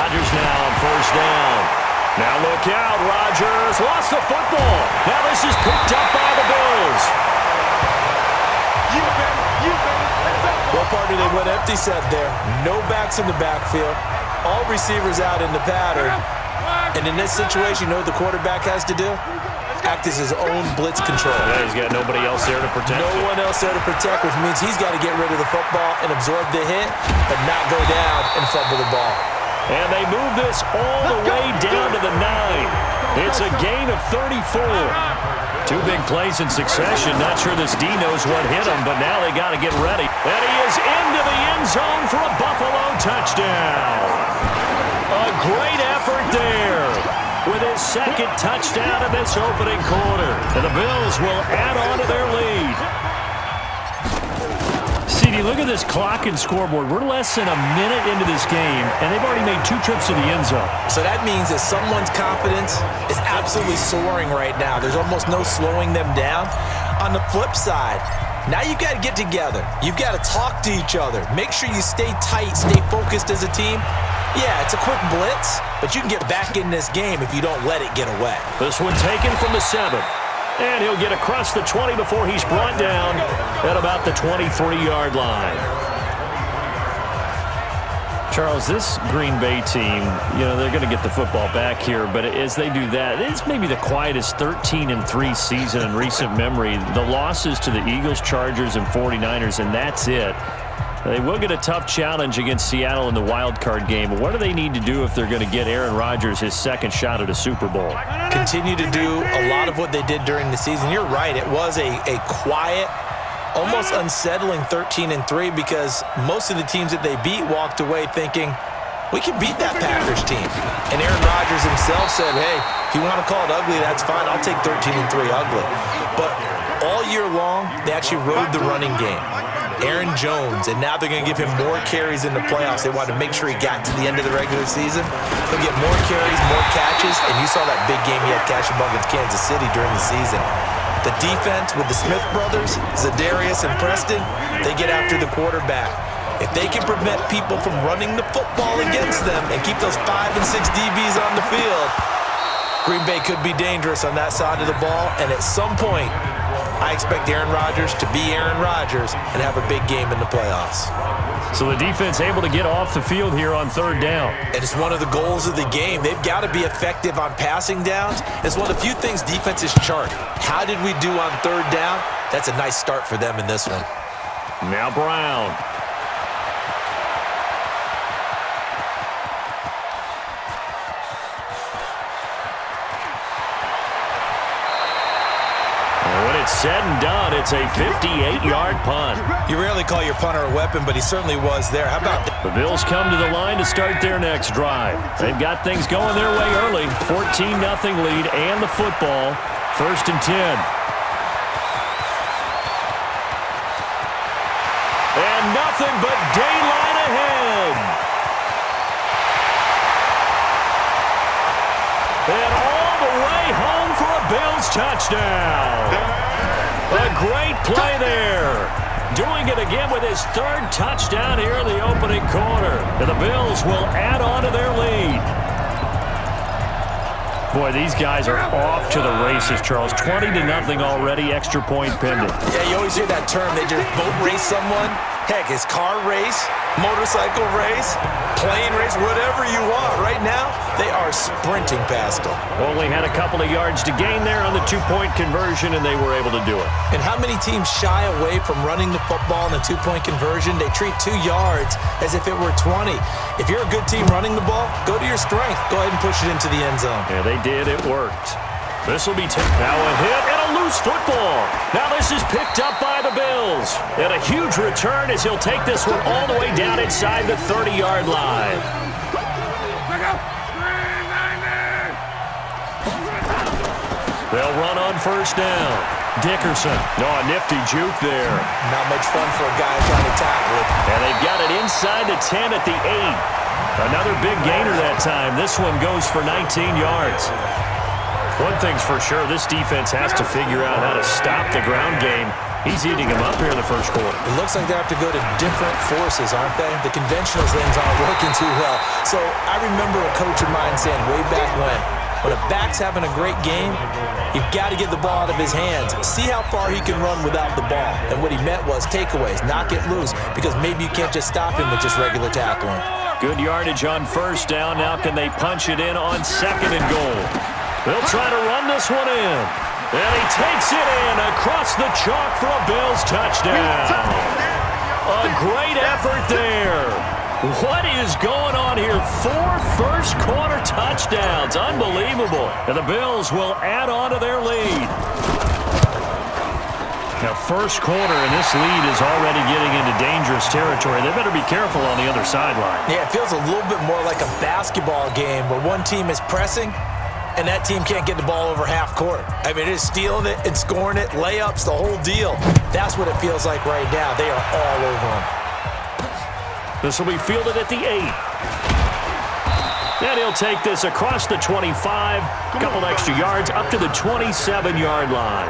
Rodgers now on first down. Now look out. Rodgers lost the football. Now this is picked up by the Bills. Well, partner, they went empty set there. No backs in the backfield. All receivers out in the pattern. And in this situation, you know what the quarterback has to do? Act as his own blitz control. Yeah, he's got nobody else there to protect. No one else there to protect, which means he's got to get rid of the football and absorb the hit, but not go down and fumble the ball. And they move this all the way down to the 9. It's a gain of 34. Two big plays in succession. Not sure this D knows what hit him, but now they got to get ready. And he is into the end zone for a Buffalo touchdown. A great effort there with his second touchdown in this opening quarter. And the Bills will add on to their lead. CD, look at this clock and scoreboard. We're less than a minute into this game, and they've already made 2 trips to the end zone. So that means that someone's confidence is absolutely soaring right now. There's almost no slowing them down. On the flip side, now you've got to get together. You've got to talk to each other. Make sure you stay tight, stay focused as a team. Yeah, it's a quick blitz, but you can get back in this game if you don't let it get away. This one taken from the 7. And he'll get across the 20 before he's brought down at about the 23-yard line. Charles, this Green Bay team, they're going to get the football back here, but as they do that, it's maybe the quietest 13-3 season in recent memory. The losses to the Eagles, Chargers, and 49ers, and that's it. They will get a tough challenge against Seattle in the wild card game. What do they need to do if they're going to get Aaron Rodgers his second shot at a Super Bowl? Continue to do a lot of what they did during the season. You're right. It was a quiet, almost unsettling 13-3 because most of the teams that they beat walked away thinking, we can beat that Packers team. And Aaron Rodgers himself said, hey, if you want to call it ugly, that's fine. I'll take 13-3 ugly. But all year long, they actually rode the running game. Aaron Jones, and now they're going to give him more carries in the playoffs. They wanted to make sure he got to the end of the regular season. He'll get more carries, more catches, and you saw that big game he had catching against Kansas City during the season. The defense with the Smith brothers, Zadarius and Preston, they get after the quarterback. If they can prevent people from running the football against them and keep those 5 and 6 DBs on the field, Green Bay could be dangerous on that side of the ball, and at some point, I expect Aaron Rodgers to be Aaron Rodgers and have a big game in the playoffs. So the defense able to get off the field here on third down. And it's one of the goals of the game. They've got to be effective on passing downs. It's one of the few things defenses chart. How did we do on third down? That's a nice start for them in this one. Now Brown. Said and done, it's a 58-yard punt. You rarely call your punter a weapon, but he certainly was there. How about that? The Bills come to the line to start their next drive. They've got things going their way early. 14-0 lead and the football. 1st and 10. And nothing but daylight ahead. And all the way home for a Bills touchdown. A great play there. Doing it again with his 3rd touchdown here in the opening quarter. And the Bills will add on to their lead. Boy, these guys are off to the races, Charles. 20-0 already, extra point pending. Yeah, you always hear that term. They just boat race someone. Heck, it's car race, motorcycle race, plane race, whatever you want. Right now, they are sprinting past them. Only had a couple of yards to gain there on the 2-point conversion, and they were able to do it. And how many teams shy away from running the football in a 2-point conversion? They treat 2 yards as if it were 20. If you're a good team running the ball, go to your strength. Go ahead and push it into the end zone. Yeah, they did. It worked. This will be now a hit and a loose football. Now this is picked up by the Bills. And a huge return as he'll take this one all the way down inside the 30-yard line. They'll run on first down. Dickerson. No, a nifty juke there. Not much fun for a guy trying to tackle it. And they've got it inside the 10 at the 8. Another big gainer that time. This one goes for 19 yards. One thing's for sure, this defense has to figure out how to stop the ground game. He's eating them up here in the first quarter. It looks like they have to go to different forces, aren't they? The conventional things aren't working too well. So I remember a coach of mine saying way back when a back's having a great game, you've got to get the ball out of his hands. See how far he can run without the ball. And what he meant was takeaways, not get loose, because maybe you can't just stop him with just regular tackling. Good yardage on first down. Now can they punch it in on second and goal? They'll try to run this one in. And he takes it in across the chalk for a Bills touchdown. A great effort there. What is going on here? 4 first-quarter touchdowns. Unbelievable. And the Bills will add on to their lead. Now, first quarter, and this lead is already getting into dangerous territory. They better be careful on the other sideline. Yeah, it feels a little bit more like a basketball game where one team is pressing and that team can't get the ball over half court. I mean, it is stealing it and scoring it, layups, the whole deal. That's what it feels like right now. They are all over them. This will be fielded at the 8. And he'll take this across the 25, a couple extra yards, up to the 27-yard line.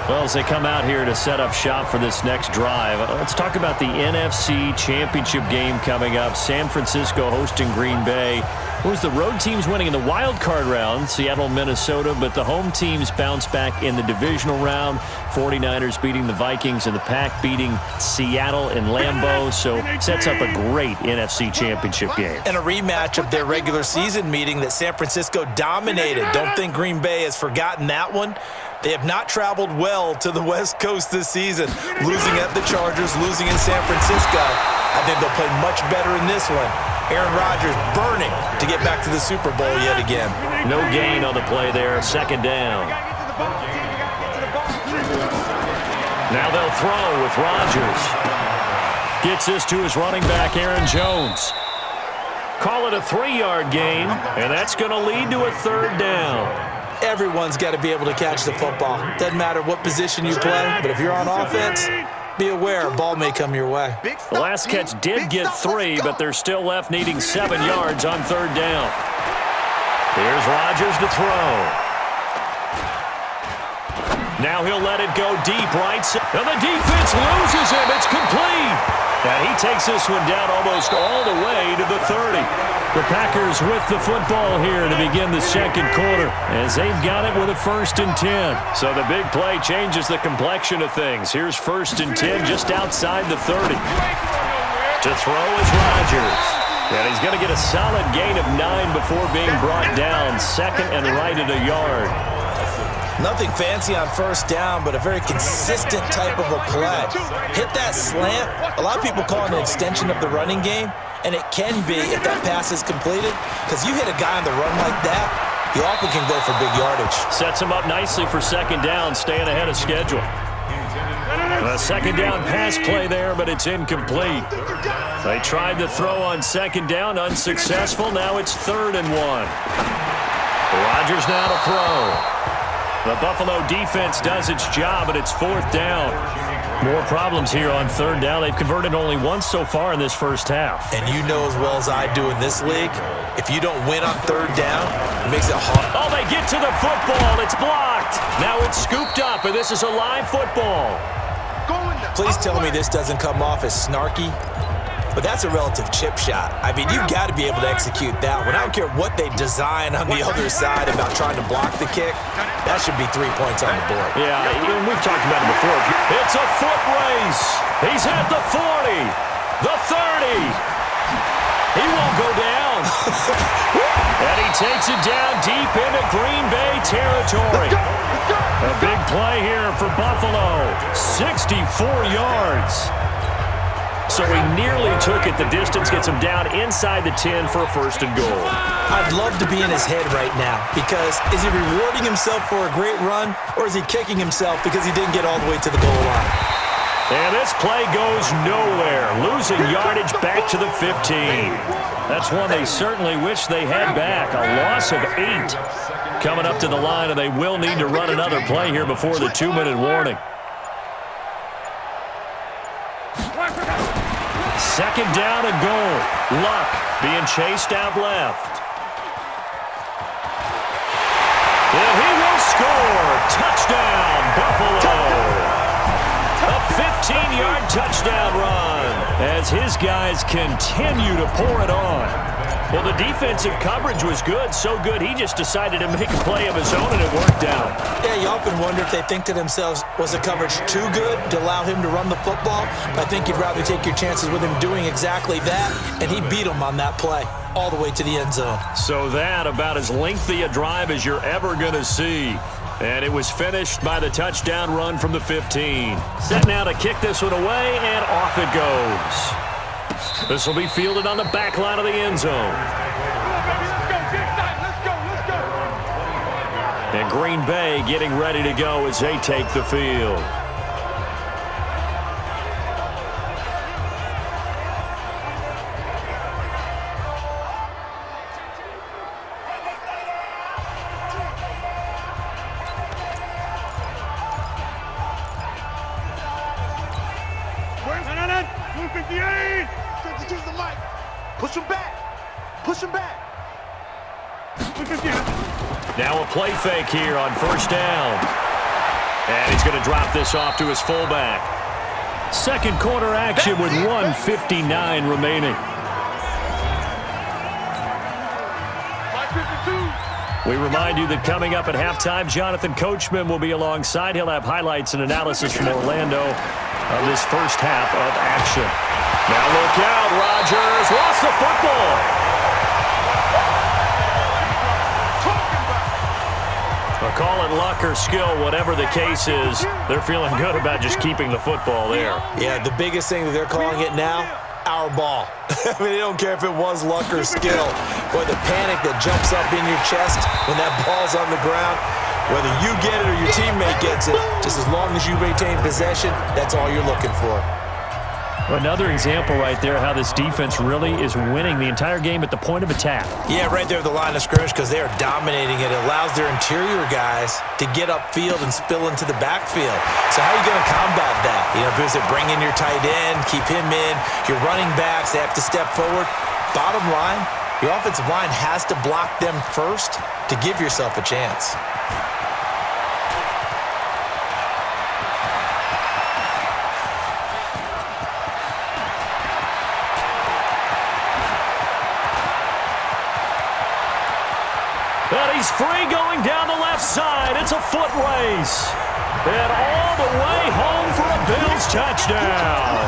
Well, as they come out here to set up shop for this next drive, let's talk about the NFC Championship game coming up. San Francisco hosting Green Bay. It was the road teams winning in the wild card round, Seattle, Minnesota, but the home teams bounced back in the divisional round. 49ers beating the Vikings and the Pack beating Seattle in Lambeau, so sets up a great NFC Championship game. And a rematch of their regular season meeting that San Francisco dominated. Don't think Green Bay has forgotten that one. They have not traveled well to the West Coast this season, losing at the Chargers, losing in San Francisco. I think they'll play much better in this one. Aaron Rodgers burning to get back to the Super Bowl yet again. No gain on the play there, second down. Now they'll throw with Rodgers. Gets this to his running back, Aaron Jones. Call it a 3-yard gain, and that's going to lead to a third down. Everyone's got to be able to catch the football. Doesn't matter what position you play, but if you're on offense, be aware a ball may come your way. The last catch did get 3, but they're still left needing 7 yards on third down. Here's Rodgers to throw. Now he'll let it go deep right side. And the defense loses him. It's complete. And he takes this one down almost all the way to the 30. The Packers with the football here to begin the second quarter as they've got it with a 1st and 10. So the big play changes the complexion of things. Here's 1st and 10 just outside the 30. To throw is Rodgers. And he's going to get a solid gain of 9 before being brought down. Second and right at a yard. Nothing fancy on first down, but a very consistent type of a play. Hit that slant. A lot of people call it an extension of the running game, and it can be if that pass is completed, because you hit a guy on the run like that, you often can go for big yardage. Sets him up nicely for second down, staying ahead of schedule. A second down pass play there, but it's incomplete. They tried to throw on second down, unsuccessful. Now it's 3rd and 1. Rodgers now to throw. The Buffalo defense does its job, and it's 4th down. More problems here on third down. They've converted only once so far in this first half. And you know as well as I do in this league, if you don't win on third down, it makes it hard. Oh, they get to the football. It's blocked. Now it's scooped up, and this is a live football. Please tell me this doesn't come off as snarky, but that's a relative chip shot. I mean, you've got to be able to execute that one. I don't care what they design on the other side about trying to block the kick. That should be 3 points on the board. Yeah, we've talked about it before. It's a foot race. He's at the 40, the 30. He won't go down. And he takes it down deep into Green Bay territory. A big play here for Buffalo. 64 yards. So he nearly took it the distance, gets him down inside the 10 for a 1st and goal. I'd love to be in his head right now, because is he rewarding himself for a great run, or is he kicking himself because he didn't get all the way to the goal line? And this play goes nowhere, losing yardage back to the 15. That's one they certainly wish they had back, a loss of 8. Coming up to the line, and they will need to run another play here before the 2-minute warning. Second down and goal. Luck being chased out left. And he will score. Touchdown, Buffalo. A 15-yard touchdown run as his guys continue to pour it on. Well, the defensive coverage was good, so good he just decided to make a play of his own, and it worked out. Yeah, you often wonder if they think to themselves, was the coverage too good to allow him to run the football? I think you'd rather take your chances with him doing exactly that, and he beat him on that play all the way to the end zone. So that about as lengthy a drive as you're ever going to see. And it was finished by the touchdown run from the 15. Set now to kick this one away, and off it goes. This will be fielded on the back line of the end zone. And Green Bay getting ready to go as they take the field. Push him back. Push him back. Now a play fake here on first down. And he's going to drop this off to his fullback. Second quarter action with 1:59 remaining. We remind you that coming up at halftime, Jonathan Coachman will be alongside. He'll have highlights and analysis from Orlando of this first half of action. Now look out, Rodgers lost the football. Well, call it luck or skill, whatever the case is, they're feeling good about just keeping the football there. Yeah, the biggest thing that they're calling it now, our ball. I mean, they don't care if it was luck or skill. Boy, the panic that jumps up in your chest when that ball's on the ground, whether you get it or your teammate gets it, just as long as you maintain possession, that's all you're looking for. Another example right there how this defense really is winning the entire game at the point of attack. Yeah, right there at the line of scrimmage because they are dominating it. It allows their interior guys to get upfield and spill into the backfield. So how are you going to combat that? You know, if it's bring in your tight end, keep him in, your running backs, they have to step forward. Bottom line, your offensive line has to block them first to give yourself a chance. But he's free going down the left side. It's a foot race. And all the way home for a Bills touchdown.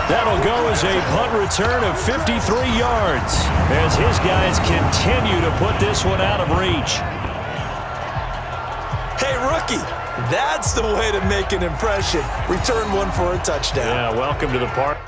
That'll go as a punt return of 53 yards as his guys continue to put this one out of reach. Hey, rookie, that's the way to make an impression. Return one for a touchdown. Yeah, welcome to the park.